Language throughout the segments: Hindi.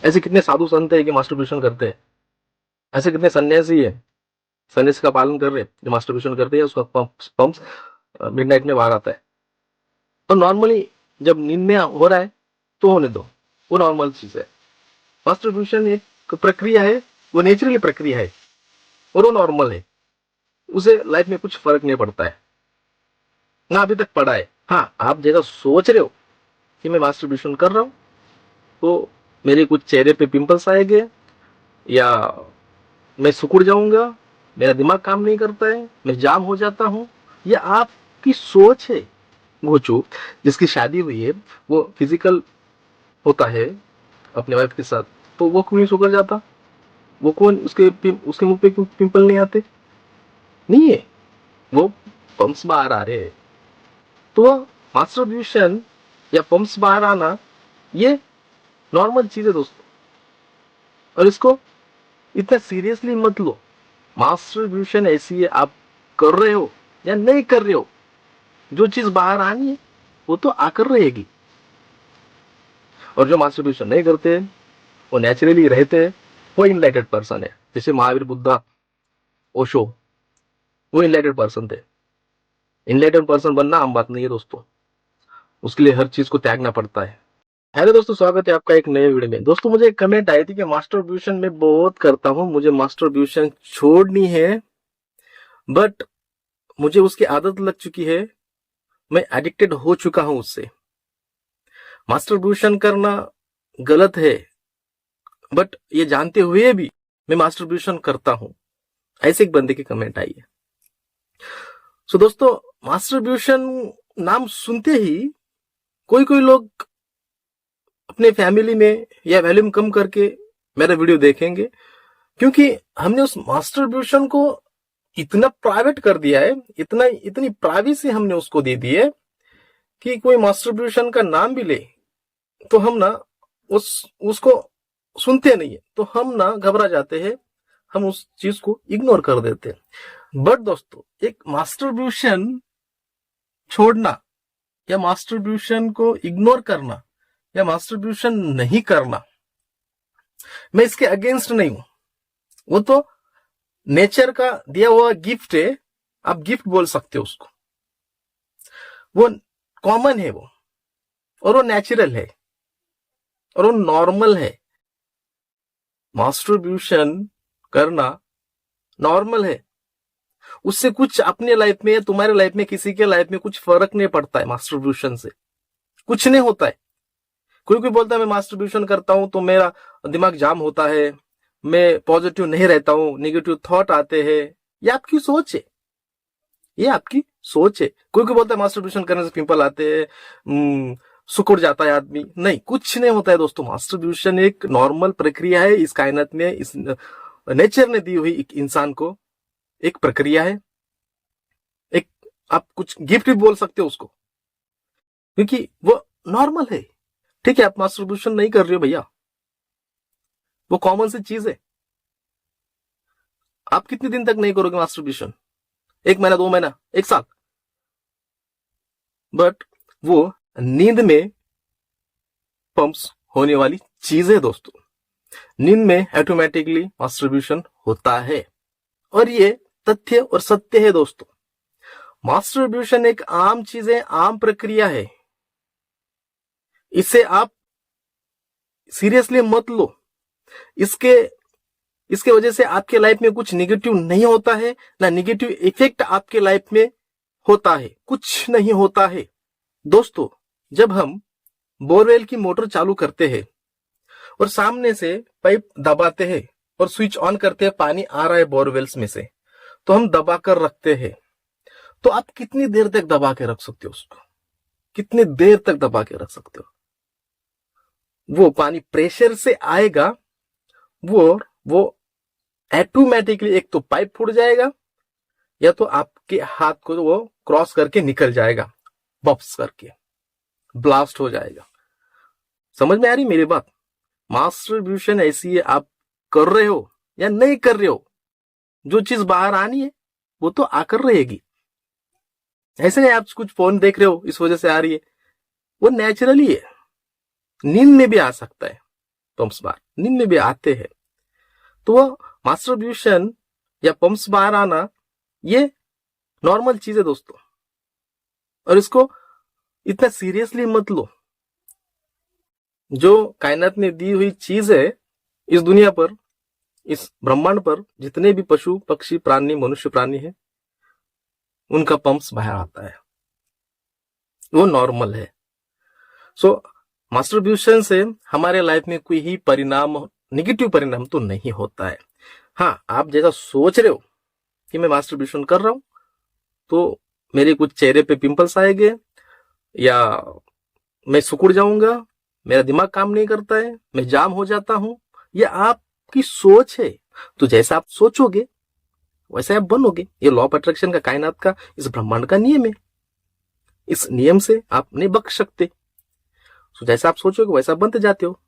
ऐसे कितने साधु संत है कि मास्टरब्यूशन करते हैं। ऐसे कितने सन्यासी है, सन्यासी का पालन कर रहे हैं, जो मास्टरब्यूशन करते हैं, उसका पंप्स मिडनाइट में बाहर आता है। तो नॉर्मली जब नींद में हो रहा है तो होने दो, वो नॉर्मल चीज है। मास्टरब्यूशन एक प्रक्रिया है, वो नेचुरली प्रक्रिया है और वो नॉर्मल है। उसे लाइफ में कुछ फर्क नहीं पड़ता है, ना अभी तक पड़ा है। हाँ, आप जैसा सोच रहे हो कि मैं मास्टरब्यूशन कर रहा हूँ तो मेरे कुछ चेहरे पे पिंपल्स आएंगे, या मैं सिकुड़ जाऊंगा, मेरा दिमाग काम नहीं करता है, मैं जाम हो जाता हूँ, ये आपकी सोच है। वो जो जिसकी शादी हुई है, वो फिजिकल होता है अपने वाइफ के साथ, तो वो क्यों नहीं सुधर जाता? वो कौन उसके मुंह पे क्यों पिंपल नहीं आते? नहीं है, वो पंप्स बाहर आ रहे हैं। तो मास्टरब्यूशन या पंप्स बाहर आना, ये नॉर्मल चीज है दोस्तों, और इसको इतना सीरियसली मत लो। मास्टरब्यूशन ऐसी है, आप कर रहे हो या नहीं कर रहे हो, जो चीज बाहर आनी है वो तो आकर रहेगी। और जो मास्टरब्यूशन नहीं करते, वो नेचुरली रहते हैं, वो इनलाइटेड पर्सन है। जैसे महावीर, बुद्धा, ओशो, वो इनलाइटेड पर्सन थे। इनलाइटेड पर्सन बनना आम बात नहीं है दोस्तों, उसके लिए हर चीज को त्यागना पड़ता है। हेलो दोस्तों, स्वागत है आपका एक नए वीडियो में। दोस्तों, मुझे एक कमेंट आई थी कि मास्टरब्यूशन मैं बहुत करता हूँ, मुझे मास्टरब्यूशन छोड़नी है, बट मुझे उसकी आदत लग चुकी है, मैं एडिक्टेड हो चुका हूं उससे। मास्टरब्यूशन करना गलत है, बट ये जानते हुए भी मैं मास्टरब्यूशन करता हूं। ऐसे एक बंदे की कमेंट आई है। सो दोस्तों, मास्टरब्यूशन नाम सुनते ही कोई कोई लोग अपने फैमिली में या वॉल्यूम कम करके मेरा वीडियो देखेंगे, क्योंकि हमने उस मास्टरब्यूशन को इतना प्राइवेट कर दिया है, इतनी प्राइवेसी हमने उसको दे दी है कि कोई मास्टरब्यूशन का नाम भी ले तो हम ना उसको सुनते नहीं है, तो हम ना घबरा जाते हैं, हम उस चीज को इग्नोर कर देते हैं। बट दोस्तों, एक मास्टरब्यूशन छोड़ना या मास्टरब्यूशन को इग्नोर करना या मास्टरब्यूशन नहीं करना, मैं इसके अगेंस्ट नहीं हूं। वो तो नेचर का दिया हुआ गिफ्ट है, आप गिफ्ट बोल सकते हो उसको। वो कॉमन है, वो और वो नेचुरल है और वो नॉर्मल है। मास्टरब्यूशन करना नॉर्मल है, उससे कुछ अपने लाइफ में, तुम्हारे लाइफ में, किसी के लाइफ में कुछ फर्क नहीं पड़ता है। मास्टरब्यूशन से कुछ नहीं होता है। कोई कोई बोलता है मैं मास्टरब्यूशन करता हूं तो मेरा दिमाग जाम होता है, मैं पॉजिटिव नहीं रहता हूं, नेगेटिव थॉट आते हैं। ये आपकी सोच है, ये आपकी सोच है। कोई कोई बोलता है मास्टरब्यूशन करने से पिंपल आते हैं, सुकुड़ जाता है आदमी। नहीं, कुछ नहीं होता है दोस्तों। मास्टरब्यूशन एक नॉर्मल प्रक्रिया है इस कायनात में, इस नेचर ने दी हुई एक इंसान को एक प्रक्रिया है। एक आप कुछ गिफ्ट भी बोल सकते हो उसको, क्योंकि वो नॉर्मल है। ठीक है, आप मास्टरब्यूशन नहीं कर रहे हो भैया, वो कॉमन सी चीज है। आप कितने दिन तक नहीं करोगे मास्टरब्यूशन? 1 महीना, 2 महीना, 1 साल? बट वो नींद में पंप्स होने वाली चीज है दोस्तों। नींद में ऑटोमेटिकली मास्टरब्यूशन होता है, और ये तथ्य और सत्य है दोस्तों। मास्टरब्यूशन एक आम चीज है, आम प्रक्रिया है, इसे आप सीरियसली मत लो। इसके इसके वजह से आपके लाइफ में कुछ निगेटिव नहीं होता है, ना निगेटिव इफेक्ट आपके लाइफ में होता है, कुछ नहीं होता है दोस्तों। जब हम बोरवेल की मोटर चालू करते हैं और सामने से पाइप दबाते हैं और स्विच ऑन करते हैं, पानी आ रहा है बोरवेल्स में से, तो हम दबा कर रखते हैं। तो आप कितनी देर तक दबा के रख सकते हो उसको? कितनी देर तक दबा के रख सकते हो? वो पानी प्रेशर से आएगा, वो ऑटोमेटिकली एक तो पाइप फूट जाएगा, या तो आपके हाथ को वो क्रॉस करके निकल जाएगा, बप्स करके ब्लास्ट हो जाएगा। समझ में आ रही मेरी बात? मास्टरब्यूशन ऐसी है, आप कर रहे हो या नहीं कर रहे हो, जो चीज बाहर आनी है वो तो आकर रहेगी। ऐसे नहीं आप कुछ फोन देख रहे हो इस वजह से आ रही है, वो नेचुरली है। नींद में भी आ सकता है, पम्प्स बाहर नींद में भी आते हैं। तो वह मास्टरब्यूशन या पम्प्स बाहर आना ये नॉर्मल चीज है दोस्तों, और इसको इतना सीरियसली मत लो। जो कायनात ने दी हुई चीज है इस दुनिया पर, इस ब्रह्मांड पर जितने भी पशु पक्षी प्राणी मनुष्य प्राणी है, उनका पम्प्स बाहर आता है, वो नॉर्मल है। सो मास्टरब्यूशन से हमारे लाइफ में कोई ही परिणाम, निगेटिव परिणाम तो नहीं होता है। हाँ, आप जैसा सोच रहे हो कि मैं मास्टरब्यूशन कर रहा हूं तो मेरे कुछ चेहरे पे पिंपल्स आएंगे, या मैं सिकुड़ जाऊंगा, मेरा दिमाग काम नहीं करता है, मैं जाम हो जाता हूं, ये आपकी सोच है। तो जैसा आप सोचोगे वैसे आप बनोगे। ये लॉ ऑफ अट्रैक्शन का, कायनात का, इस ब्रह्मांड का नियम है। इस नियम से आप नहीं बच सकते। तो जैसा आप सोचोगे वैसा बनते जाते हो।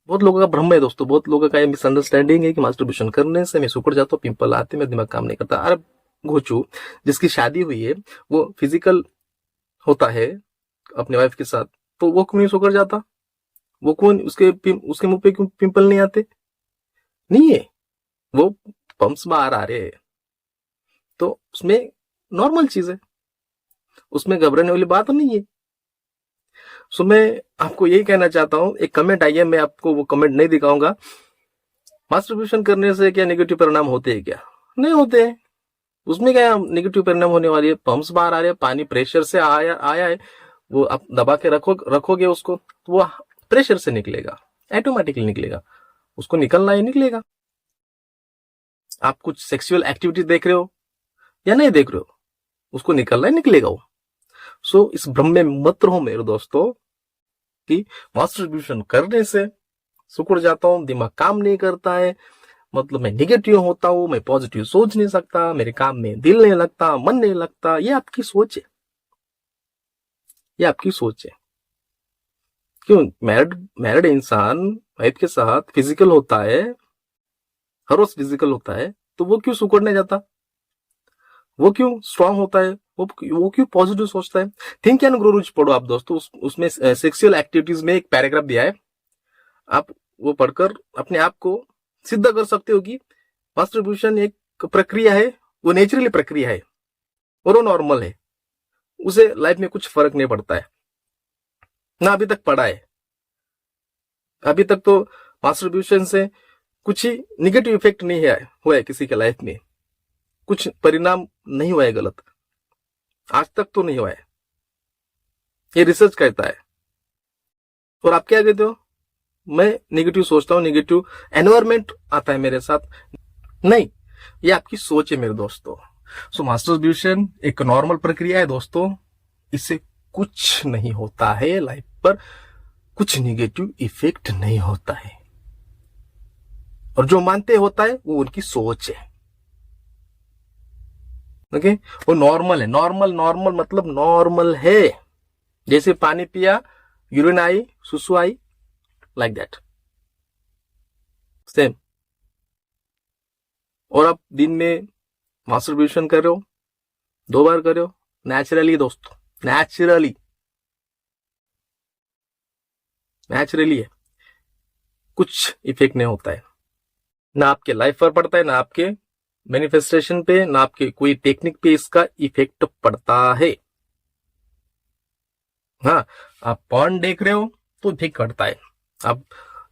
बहुत लोगों का भ्रम है दोस्तों, बहुत लोगों का ये मिसअंडरस्टैंडिंग है कि मास्टरब्यूशन करने से मैं सिकुड़ जाता हूँ, पिंपल आते, मेरा दिमाग काम नहीं करता। अरे घोचू, जिसकी शादी हुई है वो फिजिकल होता है अपने वाइफ के साथ, तो वो क्यों नहीं सिकुड़ जाता? वो कौन, उसके मुंह पे क्यों पिंपल नहीं आते? नहीं है, वो पंप्स बाहर आ रहे हैं, तो उसमें नॉर्मल चीज है, उसमें घबराने वाली बात नहीं है। सो मैं आपको यही कहना चाहता हूं, एक कमेंट आई है, मैं आपको वो कमेंट नहीं दिखाऊंगा। मास्टरब्यूशन करने से क्या नेगेटिव परिणाम होते हैं? क्या नहीं होते हैं। उसमें क्या नेगेटिव परिणाम होने वाली है? पंप्स बाहर आ रहे हैं, पानी प्रेशर से आया है, वो आप दबा के रखोगे उसको, तो वो प्रेशर से निकलेगा, ऑटोमेटिकली निकलेगा, उसको निकलना ही निकलेगा। आप कुछ सेक्सुअल एक्टिविटी देख रहे हो या नहीं देख रहे हो, उसको निकलना ही निकलेगा वो। सो इस भ्रम में मत रहो मेरे दोस्तों कि मास्टरब्यूशन करने से सिकुड़ जाता हूं, दिमाग काम नहीं करता है, मतलब मैं निगेटिव होता हूं, मैं पॉजिटिव सोच नहीं सकता, मेरे काम में दिल नहीं लगता, मन नहीं लगता। ये आपकी सोच है, ये आपकी सोच है। क्यों? मैरिड इंसान वाइफ के साथ फिजिकल होता है, हर रोज फिजिकल होता है, तो वो क्यों सिकुड़ने जाता? वो क्यों स्ट्रांग होता है? वो क्यों पॉजिटिव सोचता है? थिंक एंड ग्रो रिच पढ़ो आप दोस्तों, उसमें सेक्सुअल एक्टिविटीज में एक पैराग्राफ दिया है, आप वो पढ़कर अपने आप को सिद्ध कर सकते हो कि मास्टरब्यूशन एक प्रक्रिया है, वो नेचुरली प्रक्रिया है और वो नॉर्मल है, उसे लाइफ में कुछ फर्क नहीं पड़ता है ना। अभी तक पड़ा है, अभी तक तो मास्टरब्यूशन से कुछ ही निगेटिव इफेक्ट नहीं है हुआ है किसी के लाइफ में, कुछ परिणाम नहीं हुआ है गलत, आज तक तो नहीं हुआ है, ये रिसर्च कहता है। और आप क्या कहते हो? मैं नेगेटिव सोचता हूं, नेगेटिव एनवायरमेंट आता है मेरे साथ। नहीं, ये आपकी सोच है मेरे दोस्तों। सो मास्टरब्यूशन एक नॉर्मल प्रक्रिया है दोस्तों, इससे कुछ नहीं होता है, लाइफ पर कुछ नेगेटिव इफेक्ट नहीं होता है, और जो मानते होता है वो उनकी सोच है। ओके, वो नॉर्मल है। नॉर्मल मतलब नॉर्मल है, जैसे पानी पिया, यूरिन आई, सुसु आई, लाइक दैट, सेम। और आप दिन में मास्टरब्यूशन कर रहे हो, 2 बार कर रहे हो, नेचुरली दोस्तों, नेचुरली है, कुछ इफेक्ट नहीं होता है, ना आपके लाइफ पर पड़ता है, ना आपके मैनिफेस्टेशन पे, ना आपके कोई टेक्निक पे इसका इफेक्ट पड़ता है। हाँ, आप पॉर्न देख रहे हो तो इफेक्ट पड़ता है, आप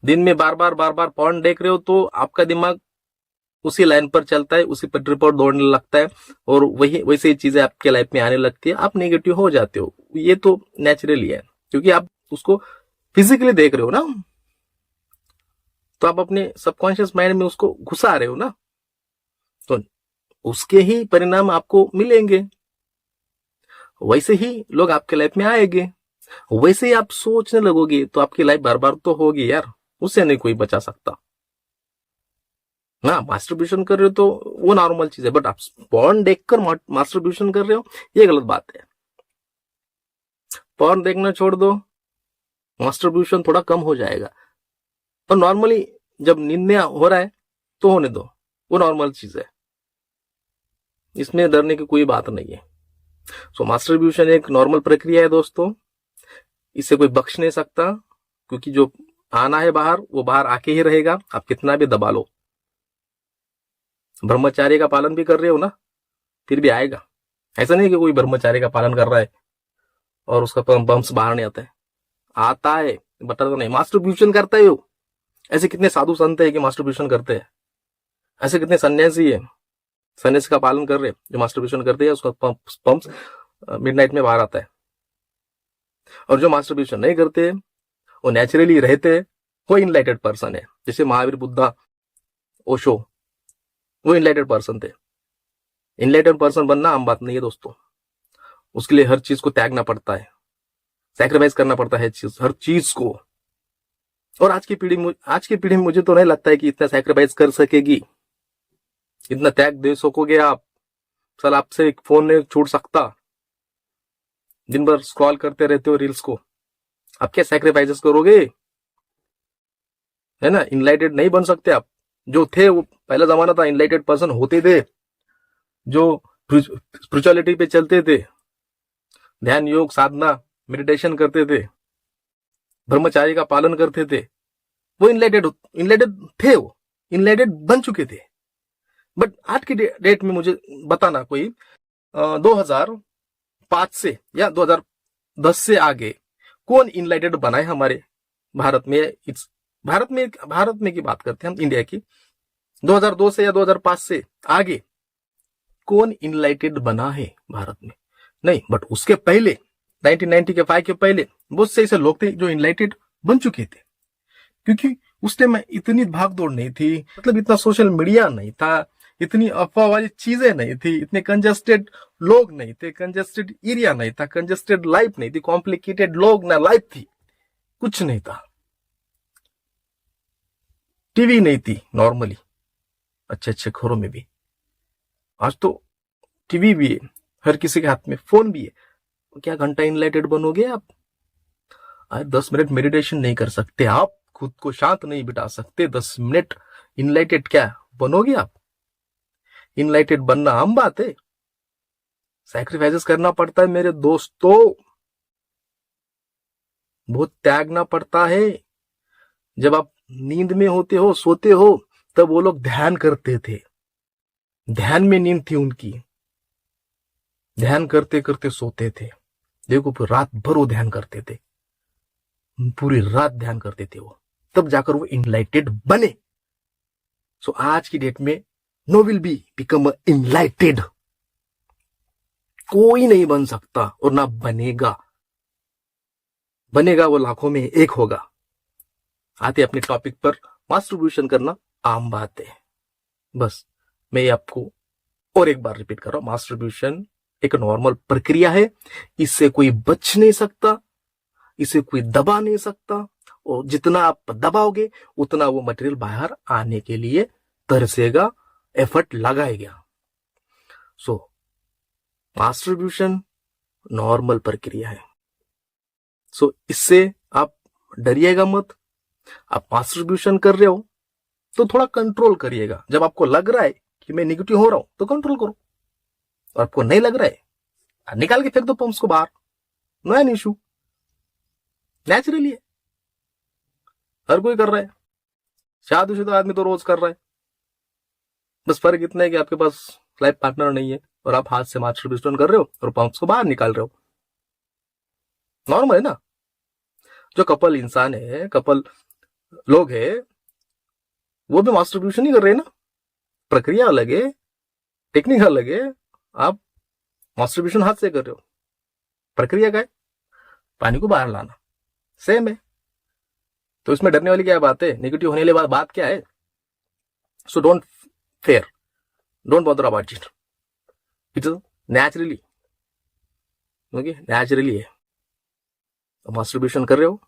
दिन में बार बार पॉर्न देख रहे हो तो आपका दिमाग उसी लाइन पर चलता है, उसी पटरी पर दौड़ने लगता है, और वैसे चीजें आपके लाइफ में आने लगती है, आप नेगेटिव हो जाते हो। ये तो नेचुरली है, क्योंकि आप उसको फिजिकली देख रहे हो ना, तो आप अपने सबकॉन्शियस माइंड में उसको घुसा रहे हो ना, तो उसके ही परिणाम आपको मिलेंगे, वैसे ही लोग आपके लाइफ में आएंगे, वैसे ही आप सोचने लगोगे, तो आपकी लाइफ बार बार तो होगी यार, उससे नहीं कोई बचा सकता। हाँ, मास्टरब्यूशन कर रहे हो तो वो नॉर्मल चीज है, बट आप पॉर्न देखकर मास्टरब्यूशन कर रहे हो, ये गलत बात है। पॉर्न देखना छोड़ दो, मास्टरब्यूशन थोड़ा कम हो जाएगा, और नॉर्मली जब नींद हो रहा है तो होने दो, वो नॉर्मल चीज है, इसमें डरने की कोई बात नहीं है। सो मास्टरब्यूशन एक नॉर्मल प्रक्रिया है दोस्तों, इसे कोई बख्श नहीं सकता, क्योंकि जो आना है बाहर, वो बाहर आके ही रहेगा, आप कितना भी दबा लो। ब्रह्मचार्य का पालन भी कर रहे हो ना, फिर भी आएगा। ऐसा नहीं कि कोई ब्रह्मचार्य का पालन कर रहा है और उसका बम्स बाहर नहीं आता है, आता है, बता तो नहीं। मास्टरब्यूशन करता है वो। ऐसे कितने साधु संत है कि मास्टरब्यूशन करते हैं। ऐसे कितने सन्यासी है, सन्यासी का पालन कर रहे हैं, जो मास्टरब्यूशन करते हैं, उसका पंप्स मिडनाइट में बाहर आता है। और जो मास्टरब्यूशन नहीं करते, वो नेचुरली रहते, वो इनलाइटेड पर्सन है। जैसे महावीर, बुद्धा, ओशो, वो इनलाइटेड पर्सन थे। इनलाइटेड पर्सन बनना आम बात नहीं है दोस्तों। उसके लिए हर चीज को त्यागना पड़ता है, सैक्रिफाइस करना पड़ता है हर चीज को। और आज की पीढ़ी में मुझे तो नहीं लगता है कि इतना सैक्रिफाइस कर सकेगी, इतना त्याग दे सकोगे आप। सर, आपसे एक फोन नहीं छूट सकता, दिन भर स्क्रॉल करते रहते हो रील्स को, आप क्या सैक्रिफाइसेस करोगे? है ना, इनलाइटेड नहीं बन सकते आप। जो थे वो पहला जमाना था, इनलाइटेड पर्सन होते थे, जो स्पिरिचुअलिटी पे चलते थे, ध्यान, योग, साधना, मेडिटेशन करते थे, ब्रह्मचार्य का पालन करते थे, वो इनलाइटेड थे, वो इनलाइटेड बन चुके थे। बट आज की डेट में मुझे बताना कोई 2005 से या 2010 से आगे कौन इनलाइटेड बना है हमारे भारत में। भारत में की बात करते हैं हम, इंडिया की। 2002 से या 2005 से आगे कौन इनलाइटेड बना है भारत में? नहीं। बट उसके पहले 1995 के पहले बहुत से ऐसे लोग थे जो इनलाइटेड बन चुके थे, क्योंकि उस टाइम में इतनी भागदौड़ नहीं थी, मतलब इतना सोशल मीडिया नहीं था, इतनी अफवाह वाली चीजें नहीं थी, इतने कंजेस्टेड लोग नहीं थे, कंजेस्टेड एरिया नहीं था, कंजेस्टेड लाइफ नहीं थी, कॉम्प्लिकेटेड लोग ना लाइफ थी, कुछ नहीं था, टीवी नहीं थी नॉर्मली अच्छे अच्छे घरों में भी। आज तो टीवी भी है, हर किसी के हाथ में फोन भी है। क्या घंटा इनलाइटेड बनोगे आप? आज 10 मिनट मेडिटेशन नहीं कर सकते आप, खुद को शांत नहीं बिठा सकते 10 मिनट, इनलाइटेड क्या बनोगे आप? इनलाइटेड बनना आम बात है, सैक्रिफाइसेस करना पड़ता है मेरे दोस्तों, बहुत त्यागना पड़ता है। जब आप नींद में होते हो, सोते हो, तब वो लोग ध्यान करते थे, ध्यान में नींद थी उनकी, ध्यान करते करते सोते थे। देखो, फिर रात भर वो ध्यान करते थे, पूरी रात ध्यान करते थे वो, तब जाकर वो इनलाइटेड बने। सो आज की डेट में no will be become enlightened, कोई नहीं बन सकता और ना बनेगा। बनेगा वो लाखों में एक होगा। आते अपने टॉपिक पर, मास्टरब्यूशन करना आम बात है। बस मैं आपको और एक बार रिपीट कर रहा हूं, मास्टरब्यूशन एक नॉर्मल प्रक्रिया है, इससे कोई बच नहीं सकता, इसे कोई दबा नहीं सकता, और जितना आप दबाओगे उतना वो मटेरियल बाहर आने के लिए तरसेगा, एफर्ट लगाएगा। सो मास्टरब्यूशन नॉर्मल प्रक्रिया है। सो इससे आप डरिएगा मत। आप मास्टरब्यूशन कर रहे हो तो थोड़ा कंट्रोल करिएगा। जब आपको लग रहा है कि मैं निगेटिव हो रहा हूं तो कंट्रोल करो, और आपको नहीं लग रहा है निकाल के फेंक दो पंप्स को बाहर, नो एन इशू, नेचुरली है, हर कोई कर रहा है, शादीशुदा आदमी तो रोज कर रहा है। बस फर्क इतना है कि आपके पास लाइफ पार्टनर नहीं है और आप हाथ से मास्टरब्यूशन कर रहे हो और पंप्स को बाहर निकाल रहे हो, नॉर्मल है ना। जो कपल इंसान है, कपल लोग है, वो भी मास्टरब्यूशन ही कर रहे हैं ना। प्रक्रिया अलग है, टेक्निक अलग है। आप मास्टरब्यूशन हाथ से कर रहे हो, प्रक्रिया का है पानी को बाहर लाना, सेम है। तो इसमें डरने वाली क्या बात है, नेगेटिव होने वाली बात क्या है? So don't fair, don't bother about it, it is naturally, okay, naturally है। मास्टरब्यूशन कर रहे हो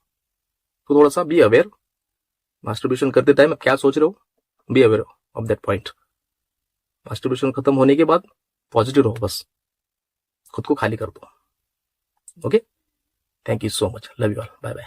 तो थोड़ा सा बी अवेयर, मास्टरब्यूशन करते टाइम आप क्या सोच रहे हो, be aware of that point. Masturbation खत्म होने के बाद पॉजिटिव रहो, बस खुद को खाली कर दो। Okay, thank you so much, love you all, bye bye.